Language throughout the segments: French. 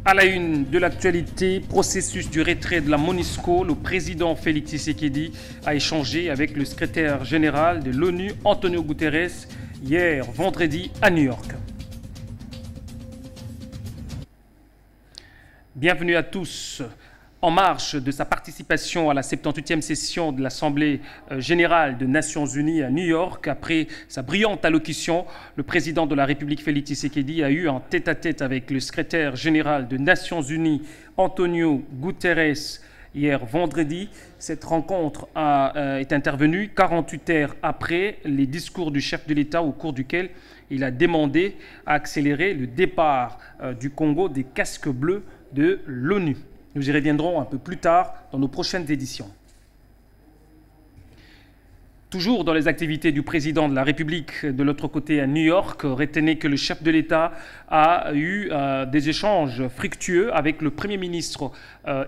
À la une de l'actualité, processus du retrait de la MONUSCO, le président Félix Tshisekedi a échangé avec le secrétaire général de l'ONU, Antonio Guterres, hier vendredi à New York. Bienvenue à tous. En marge de sa participation à la 78e session de l'Assemblée générale des Nations Unies à New York, après sa brillante allocution, le président de la République Félix Tshisekedi a eu un tête-à-tête avec le secrétaire général des Nations Unies, Antonio Guterres, hier vendredi. Cette rencontre est intervenue 48 heures après les discours du chef de l'État au cours duquel il a demandé à accélérer le départ du Congo des casques bleus de l'ONU. Nous y reviendrons un peu plus tard dans nos prochaines éditions. Toujours dans les activités du président de la République de l'autre côté à New York, retenez que le chef de l'État a eu des échanges fructueux avec le Premier ministre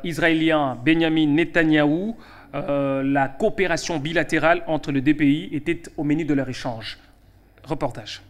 israélien Benjamin Netanyahou. La coopération bilatérale entre les deux pays était au menu de leur échange. Reportage.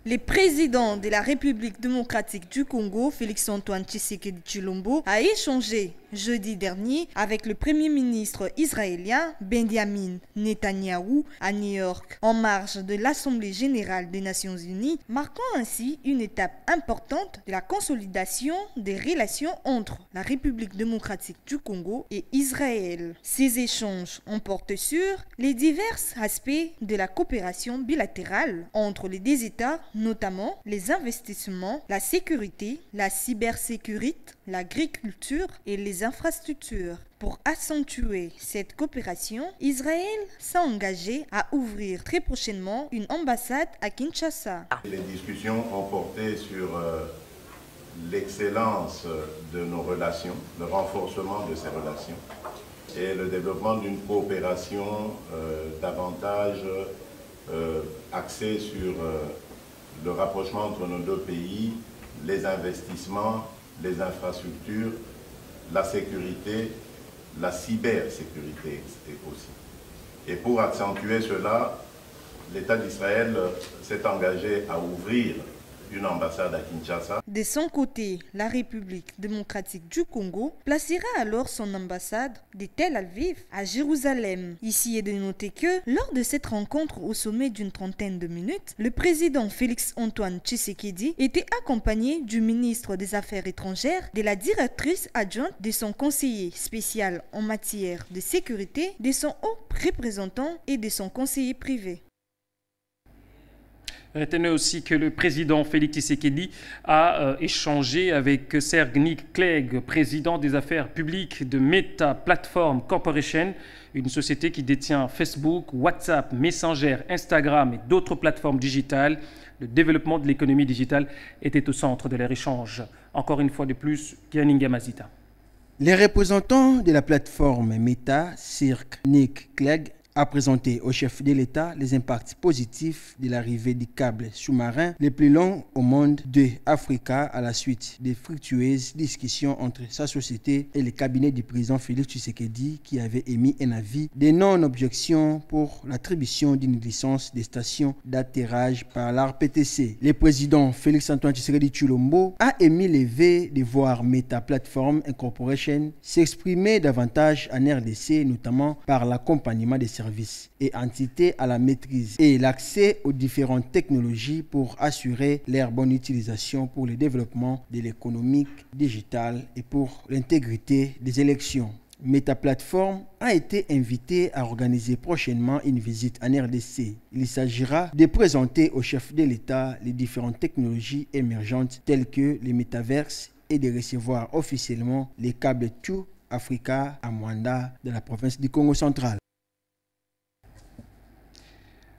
Le président de la République démocratique du Congo, Félix-Antoine Tshisekedi Tshilombo, a échangé jeudi dernier avec le Premier ministre israélien Benjamin Netanyahou à New York, en marge de l'Assemblée générale des Nations Unies, marquant ainsi une étape importante de la consolidation des relations entre la République démocratique du Congo et Israël. Ces échanges ont porté sur les divers aspects de la coopération bilatérale entre les deux États, notamment les investissements, la sécurité, la cybersécurité, l'agriculture et les infrastructures. Pour accentuer cette coopération, Israël s'est engagé à ouvrir très prochainement une ambassade à Kinshasa. Les discussions ont porté sur l'excellence de nos relations, le renforcement de ces relations et le développement d'une coopération davantage axée sur le rapprochement entre nos deux pays, les investissements, les infrastructures, la sécurité, la cybersécurité aussi. Et pour accentuer cela, l'État d'Israël s'est engagé à ouvrir une ambassade à Kinshasa. De son côté, la République démocratique du Congo placera alors son ambassade de Tel Aviv à Jérusalem. Ici est de noter que, lors de cette rencontre au sommet d'une trentaine de minutes, le président Félix-Antoine Tshisekedi était accompagné du ministre des Affaires étrangères, de la directrice adjointe, de son conseiller spécial en matière de sécurité, de son haut représentant et de son conseiller privé. Retenez aussi que le président Félix Tshisekedi a échangé avec Serge Clegg, président des affaires publiques de Meta Platform Corporation, une société qui détient Facebook, WhatsApp, Messenger, Instagram et d'autres plateformes digitales. Le développement de l'économie digitale était au centre de leur échange. Encore une fois de plus, Kianinga Mazita. Les représentants de la plateforme Meta, Serge Clegg, a présenté au chef de l'État les impacts positifs de l'arrivée du câble sous-marin le plus long au monde de Africa à la suite des fructueuses discussions entre sa société et le cabinet du président Félix Tshisekedi qui avait émis un avis de non-objection pour l'attribution d'une licence des stations d'atterrage par l'ARPTC. Le président Félix-Antoine Tshisekedi Tshilombo a émis le vœu de voir Meta Platform Incorporation s'exprimer davantage en RDC, notamment par l'accompagnement des services et entités à la maîtrise et l'accès aux différentes technologies pour assurer leur bonne utilisation pour le développement de l'économie digitale et pour l'intégrité des élections. Meta Platform a été invité à organiser prochainement une visite en RDC. Il s'agira de présenter au chef de l'État les différentes technologies émergentes telles que les métaverses et de recevoir officiellement les câbles True Africa à Mwanda de la province du Congo central.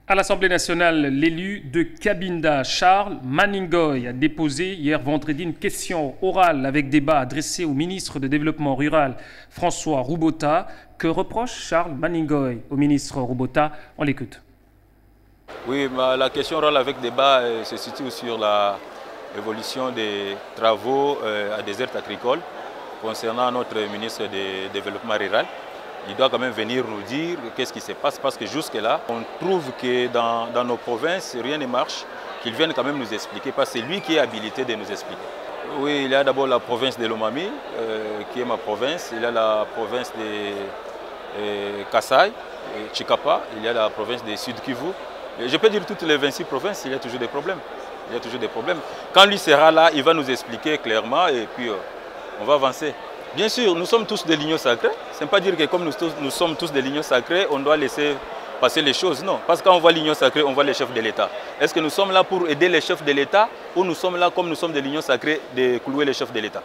À l'Assemblée nationale, l'élu de Cabinda, Charles Maningoy, a déposé hier vendredi une question orale avec débat adressée au ministre de Développement rural, François Roubota. Que reproche Charles Maningoy au ministre Roubota? On l'écoute. Oui, la question orale avec débat se situe sur l'évolution des travaux à désert agricole concernant notre ministre du Développement rural. Il doit quand même venir nous dire qu'est-ce qui se passe, parce que jusque-là, on trouve que dans nos provinces, rien ne marche, qu'il vienne quand même nous expliquer, parce que c'est lui qui est habilité de nous expliquer. Oui, il y a d'abord la province de Lomami, qui est ma province. Il y a la province de Kasaï, Chikapa. Il y a la province de Sud Kivu. Je peux dire toutes les 26 provinces, il y a toujours des problèmes. Il y a toujours des problèmes. Quand lui sera là, il va nous expliquer clairement et puis on va avancer. Bien sûr, nous sommes tous des lignes sacrées. Ce n'est pas dire que comme nous sommes tous des lignes sacrées, on doit laisser passer les choses. Non, parce que quand on voit l'union sacrée, on voit les chefs de l'État. Est-ce que nous sommes là pour aider les chefs de l'État ou nous sommes là, comme nous sommes des lignes sacrées, de clouer les chefs de l'État?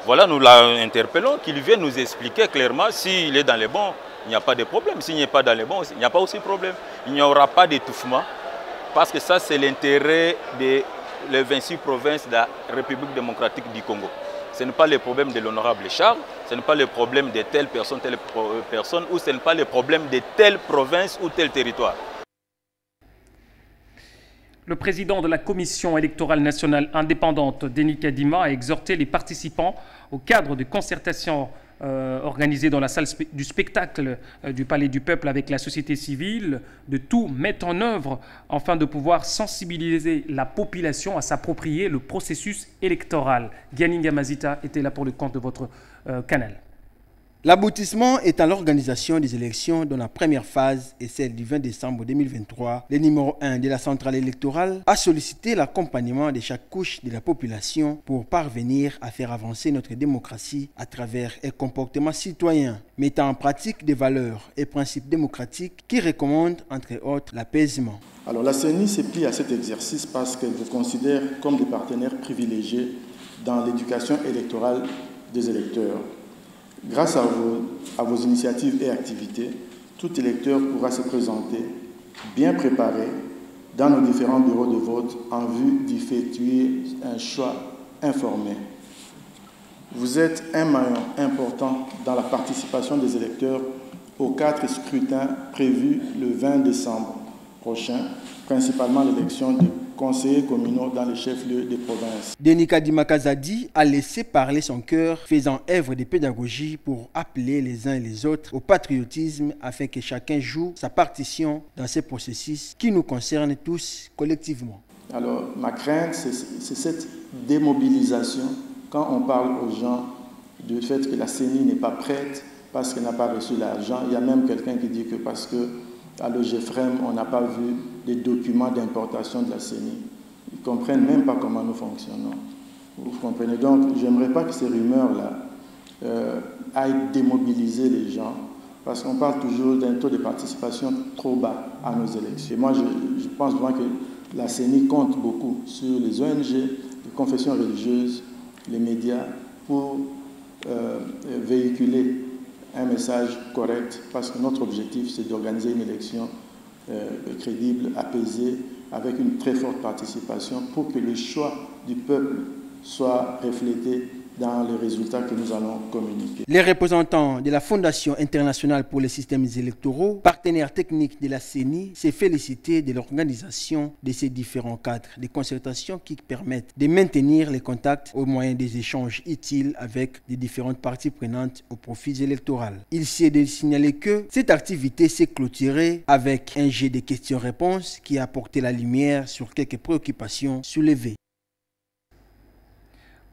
Voilà, nous l'interpellons, qu'il vienne nous expliquer clairement s'il est dans les bons, il n'y a pas de problème. S'il n'est pas dans les bons, il n'y a pas aussi de problème. Il n'y aura pas d'étouffement parce que ça, c'est l'intérêt des 26 provinces de la République démocratique du Congo. Ce n'est pas le problème de l'honorable Charles, ce n'est pas le problème de telle personne, ou ce n'est pas le problème de telle province ou tel territoire. Le président de la Commission électorale nationale indépendante, Denis Kadima, a exhorté les participants au cadre de concertation organisée dans la salle du spectacle du Palais du Peuple avec la société civile, de tout mettre en œuvre afin de pouvoir sensibiliser la population à s'approprier le processus électoral. Gianinga Mazita était là pour le compte de votre canal. L'aboutissement est à l'organisation des élections dont la première phase est celle du 20 décembre 2023. Le numéro 1 de la centrale électorale a sollicité l'accompagnement de chaque couche de la population pour parvenir à faire avancer notre démocratie à travers un comportement citoyen, mettant en pratique des valeurs et principes démocratiques qui recommandent entre autres l'apaisement. Alors la CENI s'est pliée à cet exercice parce qu'elle vous considère comme des partenaires privilégiés dans l'éducation électorale des électeurs. Grâce à vos initiatives et activités, tout électeur pourra se présenter bien préparé dans nos différents bureaux de vote en vue d'effectuer un choix informé. Vous êtes un maillon important dans la participation des électeurs aux 4 scrutins prévus le 20 décembre prochain, principalement l'élection des conseillers communaux dans les chefs-lieux des provinces. Denis Kadima Kazadi a laissé parler son cœur, faisant œuvre de pédagogie pour appeler les uns et les autres au patriotisme afin que chacun joue sa partition dans ce processus qui nous concerne tous collectivement. Alors, ma crainte, c'est cette démobilisation quand on parle aux gens du fait que la CENI n'est pas prête parce qu'elle n'a pas reçu l'argent. Il y a même quelqu'un qui dit que parce que à l'OGFREM, on n'a pas vu des documents d'importation de la CENI. Ils ne comprennent même pas comment nous fonctionnons. Vous comprenez? Donc, je n'aimerais pas que ces rumeurs-là aillent démobiliser les gens, parce qu'on parle toujours d'un taux de participation trop bas à nos élections. Et moi, je pense vraiment que la CENI compte beaucoup sur les ONG, les confessions religieuses, les médias, pour véhiculer un message correct, parce que notre objectif, c'est d'organiser une élection crédible, apaisée, avec une très forte participation pour que le choix du peuple soit reflété dans les résultats que nous allons communiquer. Les représentants de la Fondation internationale pour les systèmes électoraux, partenaire technique de la CENI, s'est félicité de l'organisation de ces différents cadres de concertation qui permettent de maintenir les contacts au moyen des échanges utiles avec les différentes parties prenantes aux profits électoraux. Il s'est de signaler que cette activité s'est clôturée avec un jet de questions-réponses qui a apporté la lumière sur quelques préoccupations soulevées.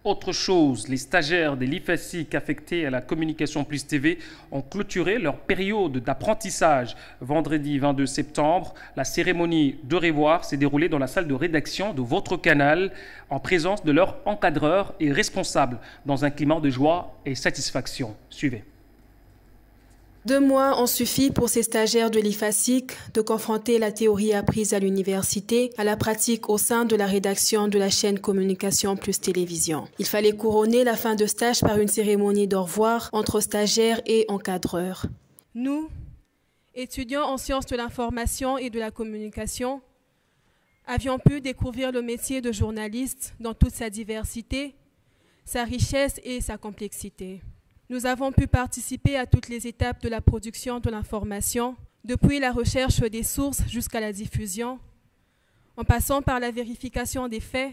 Autre chose, les stagiaires de l'IFASIC affectés à la Communication Plus TV ont clôturé leur période d'apprentissage. Vendredi 22 septembre, la cérémonie de revoir s'est déroulée dans la salle de rédaction de votre canal en présence de leurs encadreurs et responsables dans un climat de joie et satisfaction. Suivez. 2 mois ont suffi pour ces stagiaires de l'IFASIC de confronter la théorie apprise à l'université à la pratique au sein de la rédaction de la chaîne Communication Plus Télévision. Il fallait couronner la fin de stage par une cérémonie d'au revoir entre stagiaires et encadreurs. Nous, étudiants en sciences de l'information et de la communication, avions pu découvrir le métier de journaliste dans toute sa diversité, sa richesse et sa complexité. Nous avons pu participer à toutes les étapes de la production de l'information, depuis la recherche des sources jusqu'à la diffusion, en passant par la vérification des faits,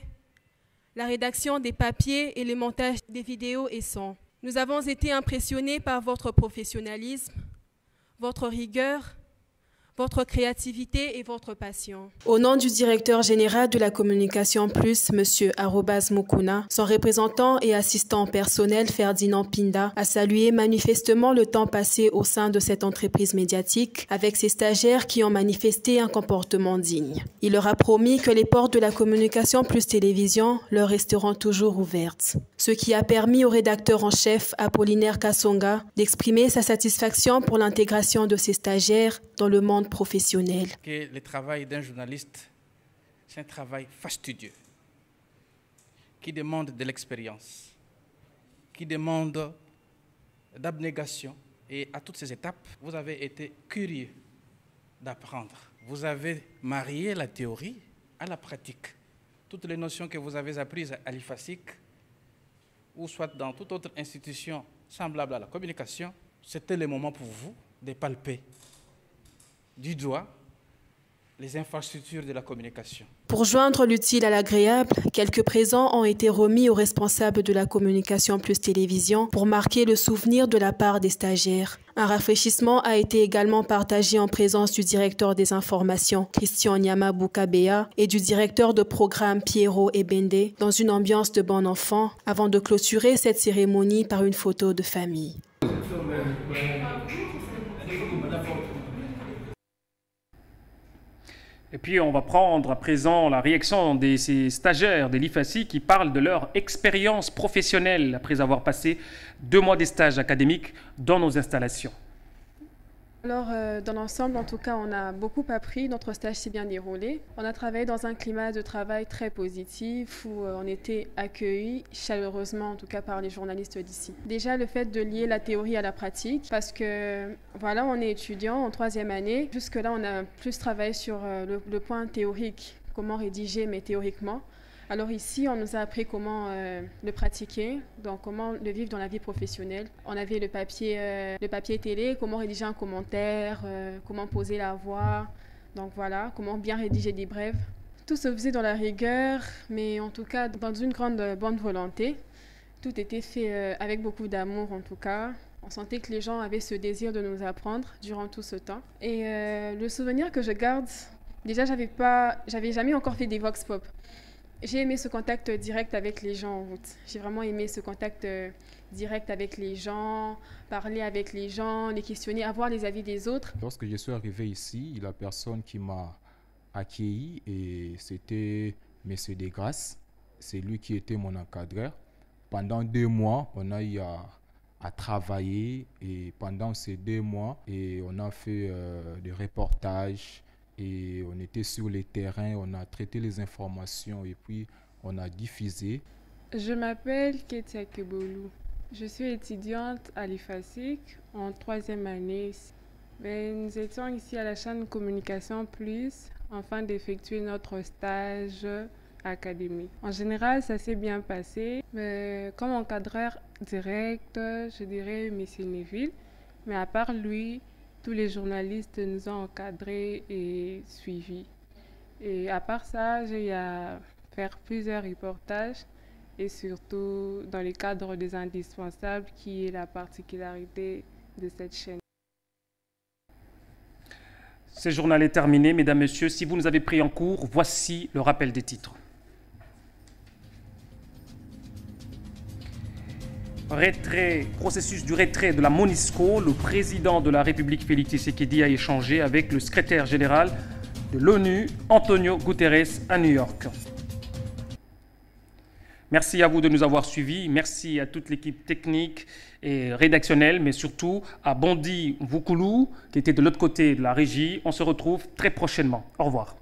la rédaction des papiers et le montage des vidéos et sons. Nous avons été impressionnés par votre professionnalisme, votre rigueur, votre créativité et votre passion. Au nom du directeur général de la communication plus, M. Arobaz Mukuna, son représentant et assistant personnel Ferdinand Pinda a salué manifestement le temps passé au sein de cette entreprise médiatique avec ses stagiaires qui ont manifesté un comportement digne. Il leur a promis que les portes de la communication plus télévision leur resteront toujours ouvertes. Ce qui a permis au rédacteur en chef Apollinaire Kassonga d'exprimer sa satisfaction pour l'intégration de ses stagiaires dans le monde professionnel. Que le travail d'un journaliste, c'est un travail fastidieux, qui demande de l'expérience, qui demande d'abnégation. Et à toutes ces étapes, vous avez été curieux d'apprendre. Vous avez marié la théorie à la pratique. Toutes les notions que vous avez apprises à l'IFASIC, ou soit dans toute autre institution semblable à la communication, c'était le moment pour vous de palper du doigt les infrastructures de la communication. Pour joindre l'utile à l'agréable, quelques présents ont été remis aux responsables de la communication plus télévision pour marquer le souvenir de la part des stagiaires. Un rafraîchissement a été également partagé en présence du directeur des informations, Christian Nyamabukabea, et du directeur de programme Piero Ebende, dans une ambiance de bon enfant, avant de clôturer cette cérémonie par une photo de famille. Et puis on va prendre à présent la réaction de ces stagiaires de l'IFASI qui parlent de leur expérience professionnelle après avoir passé 2 mois de stage académique dans nos installations. Alors, dans l'ensemble, en tout cas, on a beaucoup appris. Notre stage s'est bien déroulé. On a travaillé dans un climat de travail très positif où on était accueillis chaleureusement, en tout cas par les journalistes d'ici. Déjà, le fait de lier la théorie à la pratique, parce que voilà, on est étudiant en 3e année. Jusque-là, on a plus travaillé sur le point théorique, comment rédiger, mais théoriquement. Alors ici, on nous a appris comment le pratiquer, donc comment le vivre dans la vie professionnelle. On avait le papier télé, comment rédiger un commentaire, comment poser la voix, donc voilà, comment bien rédiger des brèves. Tout se faisait dans la rigueur, mais en tout cas dans une grande bonne volonté. Tout était fait avec beaucoup d'amour en tout cas. On sentait que les gens avaient ce désir de nous apprendre durant tout ce temps. Et le souvenir que je garde, déjà j'avais jamais encore fait des vox pop. J'ai aimé ce contact direct avec les gens en route. J'ai vraiment aimé ce contact direct avec les gens, parler avec les gens, les questionner, avoir les avis des autres. Lorsque je suis arrivé ici, la personne qui m'a accueilli, c'était M. Desgrasses. C'est lui qui était mon encadreur. Pendant 2 mois, on a eu à travailler et pendant ces 2 mois, on a fait des reportages. Et on était sur le terrain, on a traité les informations et puis on a diffusé. Je m'appelle Ketia Keboulou. Je suis étudiante à l'IFASIC en 3e année. Nous étions ici à la chaîne Communication Plus afin d'effectuer notre stage académique. En général, ça s'est bien passé. Mais comme encadreur direct, je dirais M. Neville. Mais à part lui, tous les journalistes nous ont encadrés et suivis. Et à part ça, j'ai eu à faire plusieurs reportages et surtout dans le cadre des indispensables qui est la particularité de cette chaîne. Ce journal est terminé, mesdames, messieurs. Si vous nous avez pris en cours, voici le rappel des titres. Processus du retrait de la MONUSCO, le président de la République Félix Tshisekedi a échangé avec le secrétaire général de l'ONU, Antonio Guterres, à New York. Merci à vous de nous avoir suivis, merci à toute l'équipe technique et rédactionnelle, mais surtout à Bondi Vukulu, qui était de l'autre côté de la régie. On se retrouve très prochainement. Au revoir.